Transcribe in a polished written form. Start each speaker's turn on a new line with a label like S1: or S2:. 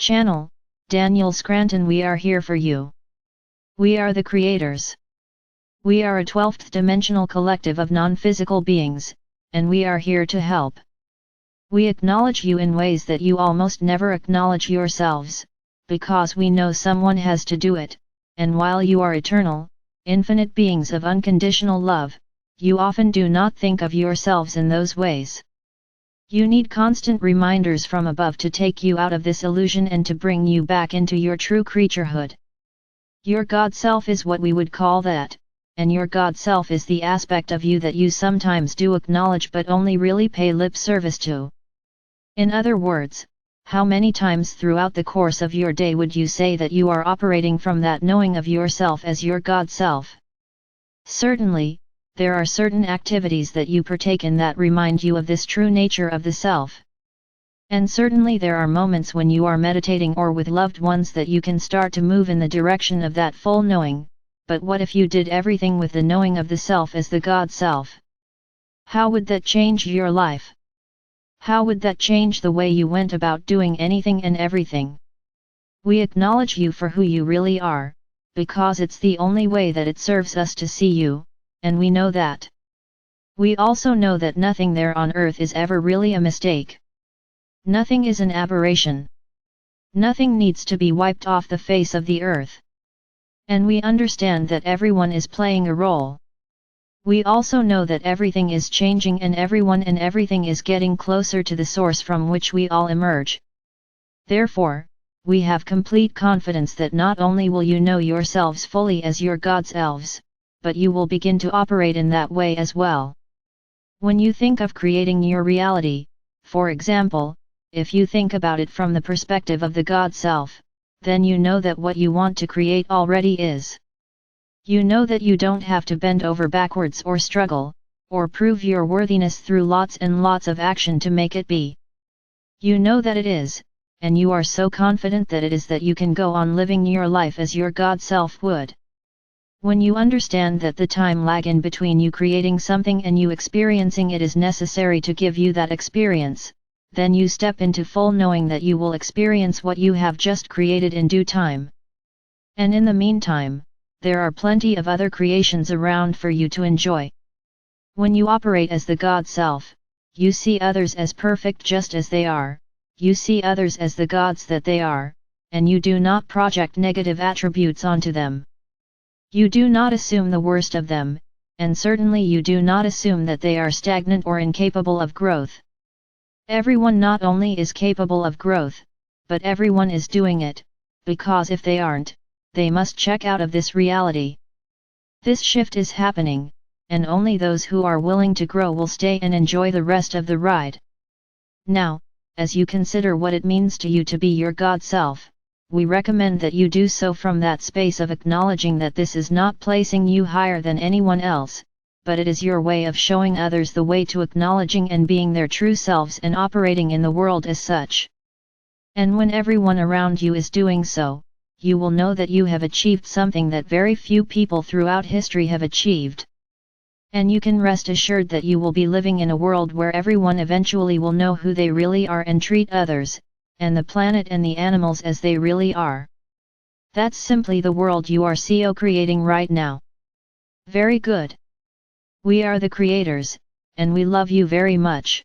S1: Channel, Daniel Scranton. We are here for you. We are the creators. We are a 12th dimensional collective of non-physical beings, and we are here to help. We acknowledge you in ways that you almost never acknowledge yourselves, because we know someone has to do it, and while you are eternal, infinite beings of unconditional love, you often do not think of yourselves in those ways. You need constant reminders from above to take you out of this illusion and to bring you back into your true creaturehood. Your God Self is what we would call that, and your God Self is the aspect of you that you sometimes do acknowledge but only really pay lip service to. In other words, how many times throughout the course of your day would you say that you are operating from that knowing of yourself as your God Self? Certainly, there are certain activities that you partake in that remind you of this true nature of the self. And certainly there are moments when you are meditating or with loved ones that you can start to move in the direction of that full knowing, but what if you did everything with the knowing of the self as the God Self? How would that change your life? How would that change the way you went about doing anything and everything? We acknowledge you for who you really are, because it's the only way that it serves us to see you, and we know that. We also know that nothing there on earth is ever really a mistake. Nothing is an aberration. Nothing needs to be wiped off the face of the earth. And we understand that everyone is playing a role. We also know that everything is changing and everyone and everything is getting closer to the source from which we all emerge. Therefore, we have complete confidence that not only will you know yourselves fully as your God's elves, but you will begin to operate in that way as well. When you think of creating your reality, for example, if you think about it from the perspective of the God Self, then you know that what you want to create already is. You know that you don't have to bend over backwards or struggle, or prove your worthiness through lots and lots of action to make it be. You know that it is, and you are so confident that it is that you can go on living your life as your God Self would. When you understand that the time lag in between you creating something and you experiencing it is necessary to give you that experience, then you step into full knowing that you will experience what you have just created in due time. And in the meantime, there are plenty of other creations around for you to enjoy. When you operate as the God Self, you see others as perfect just as they are, you see others as the gods that they are, and you do not project negative attributes onto them. You do not assume the worst of them, and certainly you do not assume that they are stagnant or incapable of growth. Everyone not only is capable of growth, but everyone is doing it, because if they aren't, they must check out of this reality. This shift is happening, and only those who are willing to grow will stay and enjoy the rest of the ride. Now, as you consider what it means to you to be your God Self, we recommend that you do so from that space of acknowledging that this is not placing you higher than anyone else, but it is your way of showing others the way to acknowledging and being their true selves and operating in the world as such. And when everyone around you is doing so, you will know that you have achieved something that very few people throughout history have achieved. And you can rest assured that you will be living in a world where everyone eventually will know who they really are and treat others, and the planet and the animals as they really are. That's simply the world you are creating right now. Very good. We are the creators, and we love you very much.